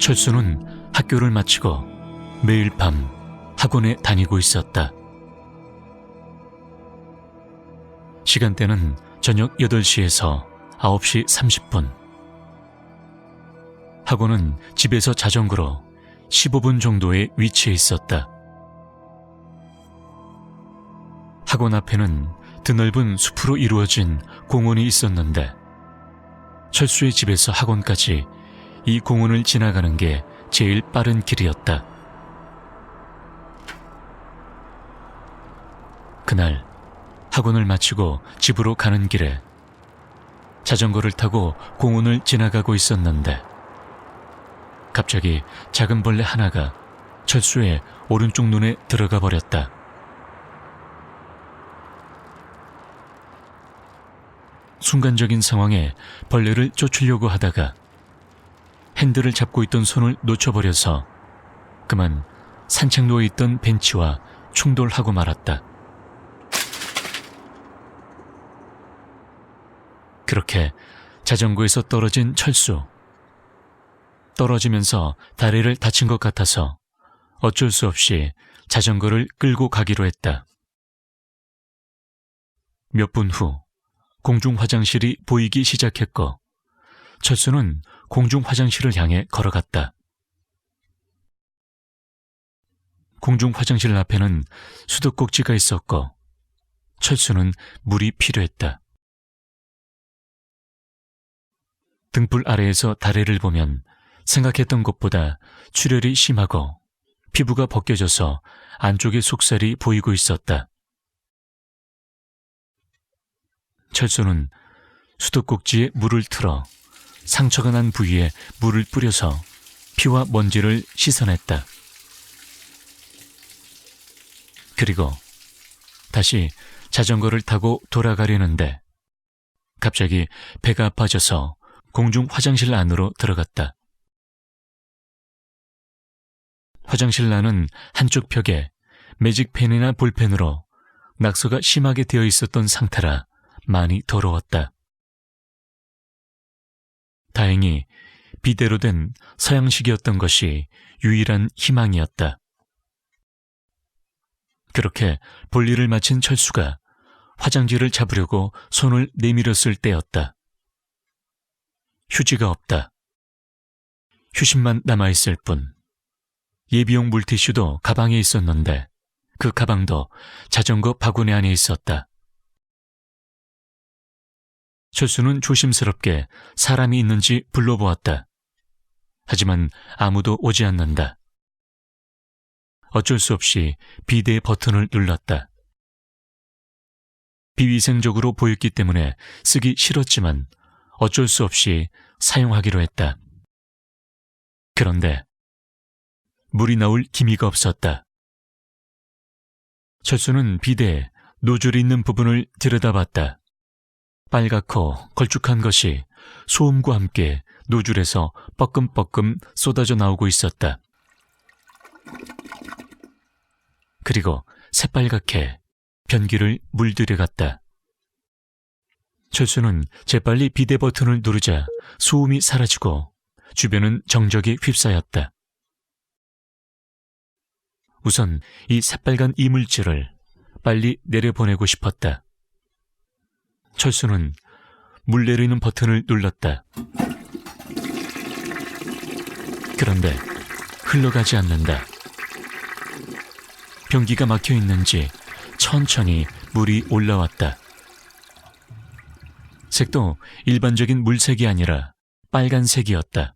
철수는 학교를 마치고 매일 밤 학원에 다니고 있었다. 시간대는 저녁 8시에서 9시 30분. 학원은 집에서 자전거로 15분 정도의 위치에 있었다. 학원 앞에는 드넓은 숲으로 이루어진 공원이 있었는데 철수의 집에서 학원까지 이 공원을 지나가는 게 제일 빠른 길이었다. 그날 학원을 마치고 집으로 가는 길에 자전거를 타고 공원을 지나가고 있었는데 갑자기 작은 벌레 하나가 철수의 오른쪽 눈에 들어가 버렸다. 순간적인 상황에 벌레를 쫓으려고 하다가 핸들을 잡고 있던 손을 놓쳐버려서 그만 산책로에 있던 벤치와 충돌하고 말았다. 그렇게 자전거에서 떨어진 철수. 떨어지면서 다리를 다친 것 같아서 어쩔 수 없이 자전거를 끌고 가기로 했다. 몇 분 후 공중 화장실이 보이기 시작했고 철수는 공중 화장실을 향해 걸어갔다. 공중 화장실 앞에는 수도꼭지가 있었고 철수는 물이 필요했다. 등불 아래에서 다리를 보면 생각했던 것보다 출혈이 심하고 피부가 벗겨져서 안쪽의 속살이 보이고 있었다. 철수는 수도꼭지에 물을 틀어 상처가 난 부위에 물을 뿌려서 피와 먼지를 씻어냈다. 그리고 다시 자전거를 타고 돌아가려는데 갑자기 배가 아파져서 공중 화장실 안으로 들어갔다. 화장실 안은 한쪽 벽에 매직펜이나 볼펜으로 낙서가 심하게 되어 있었던 상태라 많이 더러웠다. 다행히 비데로 된 서양식이었던 것이 유일한 희망이었다. 그렇게 볼일을 마친 철수가 화장지를 잡으려고 손을 내밀었을 때였다. 휴지가 없다. 휴식만 남아있을 뿐. 예비용 물티슈도 가방에 있었는데 그 가방도 자전거 바구니 안에 있었다. 철수는 조심스럽게 사람이 있는지 불러보았다. 하지만 아무도 오지 않는다. 어쩔 수 없이 비데의 버튼을 눌렀다. 비위생적으로 보였기 때문에 쓰기 싫었지만 어쩔 수 없이 사용하기로 했다. 그런데 물이 나올 기미가 없었다. 철수는 비데에 노즐이 있는 부분을 들여다봤다. 빨갛고 걸쭉한 것이 소음과 함께 노즐에서 뻐끔뻐끔 쏟아져 나오고 있었다. 그리고 새빨갛게 변기를 물들여갔다. 철수는 재빨리 비데 버튼을 누르자 소음이 사라지고 주변은 정적이 휩싸였다. 우선 이 새빨간 이물질을 빨리 내려보내고 싶었다. 철수는 물 내리는 버튼을 눌렀다. 그런데 흘러가지 않는다. 변기가 막혀 있는지 천천히 물이 올라왔다. 색도 일반적인 물색이 아니라 빨간색이었다.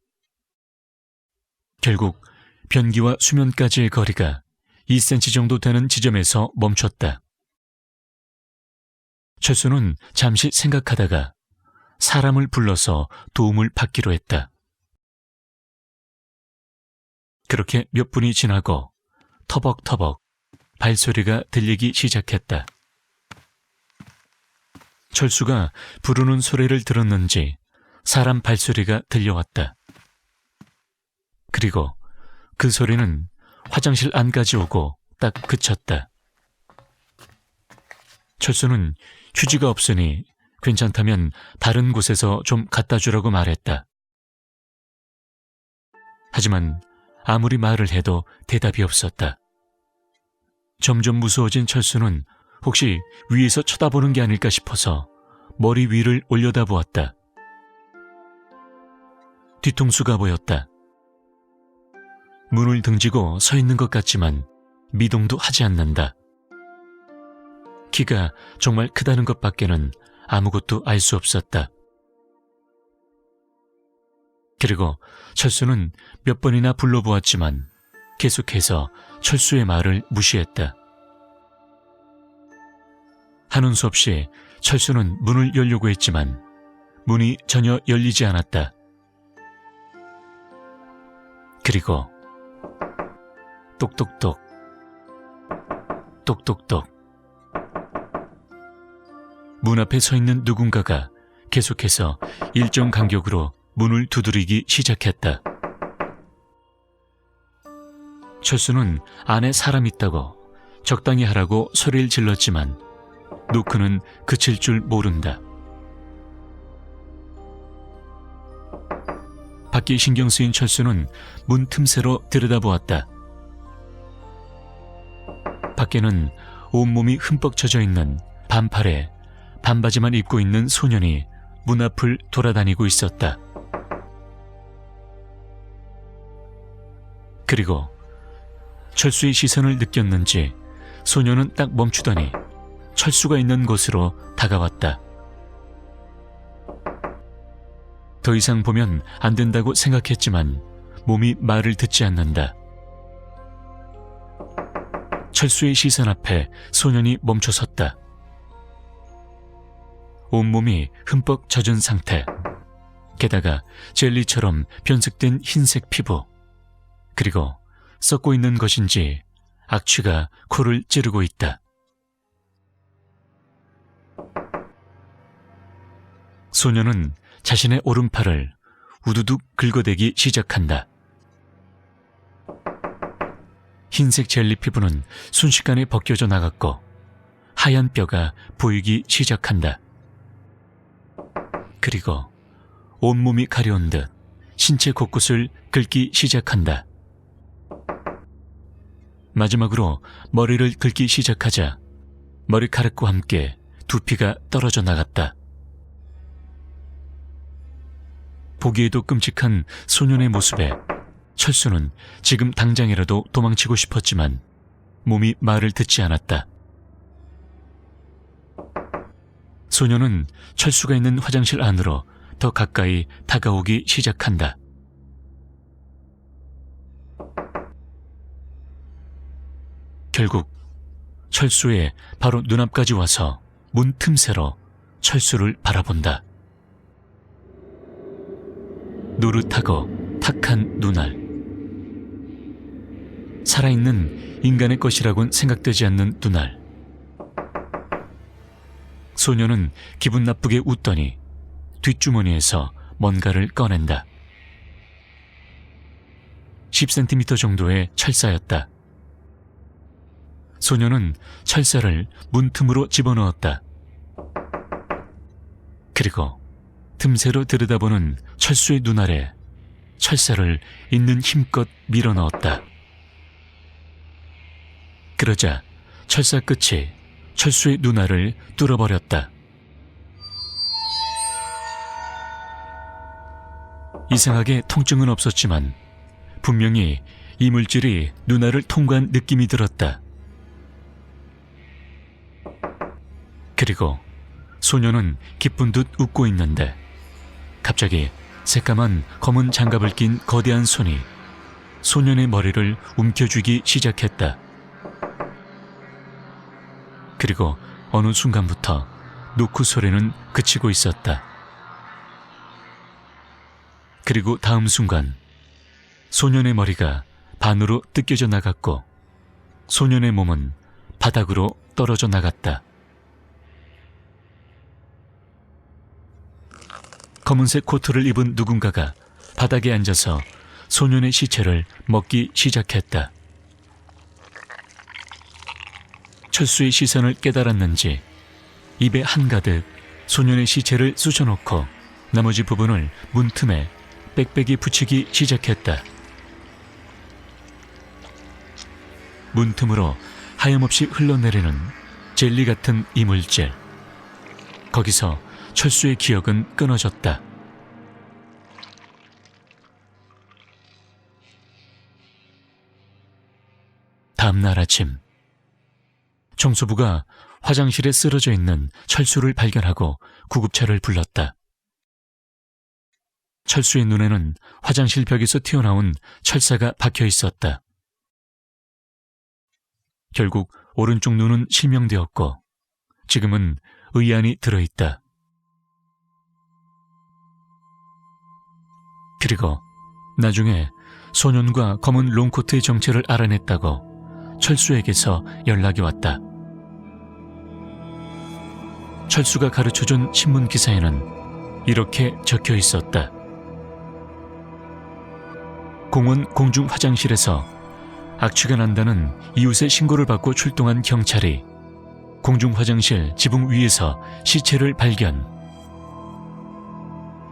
결국 변기와 수면까지의 거리가 2cm 정도 되는 지점에서 멈췄다. 철수는 잠시 생각하다가 사람을 불러서 도움을 받기로 했다. 그렇게 몇 분이 지나고 터벅터벅 발소리가 들리기 시작했다. 철수가 부르는 소리를 들었는지 사람 발소리가 들려왔다. 그리고 그 소리는 화장실 안까지 오고 딱 그쳤다. 철수는 휴지가 없으니 괜찮다면 다른 곳에서 좀 갖다 주라고 말했다. 하지만 아무리 말을 해도 대답이 없었다. 점점 무서워진 철수는 혹시 위에서 쳐다보는 게 아닐까 싶어서 머리 위를 올려다보았다. 뒤통수가 보였다. 문을 등지고 서 있는 것 같지만 미동도 하지 않는다. 키가 정말 크다는 것밖에는 아무것도 알 수 없었다. 그리고 철수는 몇 번이나 불러보았지만 계속해서 철수의 말을 무시했다. 하는 수 없이 철수는 문을 열려고 했지만 문이 전혀 열리지 않았다. 그리고 똑똑똑, 똑똑똑. 문 앞에 서 있는 누군가가 계속해서 일정 간격으로 문을 두드리기 시작했다. 철수는 안에 사람 있다고 적당히 하라고 소리를 질렀지만 노크는 그칠 줄 모른다. 밖에 신경 쓰인 철수는 문 틈새로 들여다보았다. 밖에는 온몸이 흠뻑 젖어 있는 반팔에 반바지만 입고 있는 소년이 문 앞을 돌아다니고 있었다. 그리고 철수의 시선을 느꼈는지 소년은 딱 멈추더니 철수가 있는 곳으로 다가왔다. 더 이상 보면 안 된다고 생각했지만 몸이 말을 듣지 않는다. 철수의 시선 앞에 소년이 멈춰섰다. 온몸이 흠뻑 젖은 상태, 게다가 젤리처럼 변색된 흰색 피부, 그리고 썩고 있는 것인지 악취가 코를 찌르고 있다. 소년은 자신의 오른팔을 우두둑 긁어대기 시작한다. 흰색 젤리 피부는 순식간에 벗겨져 나갔고 하얀 뼈가 보이기 시작한다. 그리고 온몸이 가려운 듯 신체 곳곳을 긁기 시작한다. 마지막으로 머리를 긁기 시작하자 머리카락과 함께 두피가 떨어져 나갔다. 보기에도 끔찍한 소년의 모습에 철수는 지금 당장이라도 도망치고 싶었지만 몸이 말을 듣지 않았다. 소년은 철수가 있는 화장실 안으로 더 가까이 다가오기 시작한다. 결국 철수의 바로 눈앞까지 와서 문 틈새로 철수를 바라본다. 노릇하고 탁한 눈알. 살아있는 인간의 것이라곤 생각되지 않는 눈알. 소녀는 기분 나쁘게 웃더니 뒷주머니에서 뭔가를 꺼낸다. 10cm 정도의 철사였다. 소녀는 철사를 문틈으로 집어넣었다. 그리고 틈새로 들여다보는 철수의 눈알에 철사를 있는 힘껏 밀어넣었다. 그러자 철사 끝이 철수의 눈알을 뚫어버렸다. 이상하게 통증은 없었지만 분명히 이물질이 눈알을 통과한 느낌이 들었다. 그리고 소녀는 기쁜 듯 웃고 있는데 갑자기 새까만 검은 장갑을 낀 거대한 손이 소년의 머리를 움켜쥐기 시작했다. 그리고 어느 순간부터 노크 소리는 그치고 있었다. 그리고 다음 순간 소년의 머리가 반으로 뜯겨져 나갔고 소년의 몸은 바닥으로 떨어져 나갔다. 검은색 코트를 입은 누군가가 바닥에 앉아서 소년의 시체를 먹기 시작했다. 철수의 시선을 깨달았는지 입에 한가득 소년의 시체를 쑤셔놓고 나머지 부분을 문틈에 빽빽이 붙이기 시작했다. 문틈으로 하염없이 흘러내리는 젤리 같은 이물질. 거기서 철수의 기억은 끊어졌다. 다음날 아침, 청소부가 화장실에 쓰러져 있는 철수를 발견하고 구급차를 불렀다. 철수의 눈에는 화장실 벽에서 튀어나온 철사가 박혀 있었다. 결국 오른쪽 눈은 실명되었고 지금은 의안이 들어있다. 그리고 나중에 소년과 검은 롱코트의 정체를 알아냈다고 철수에게서 연락이 왔다. 철수가 가르쳐준 신문 기사에는 이렇게 적혀 있었다. 공원 공중 화장실에서 악취가 난다는 이웃의 신고를 받고 출동한 경찰이 공중 화장실 지붕 위에서 시체를 발견.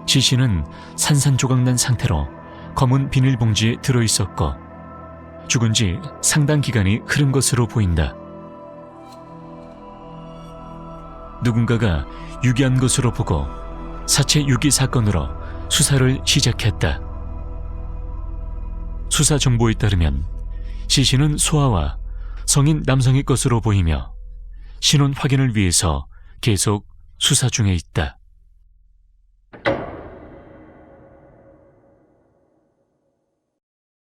시신은 산산조각난 상태로 검은 비닐봉지에 들어있었고 죽은 지 상당 기간이 흐른 것으로 보인다. 누군가가 유기한 것으로 보고 사체 유기 사건으로 수사를 시작했다. 수사 정보에 따르면 시신은 소아와 성인 남성의 것으로 보이며 신원 확인을 위해서 계속 수사 중에 있다.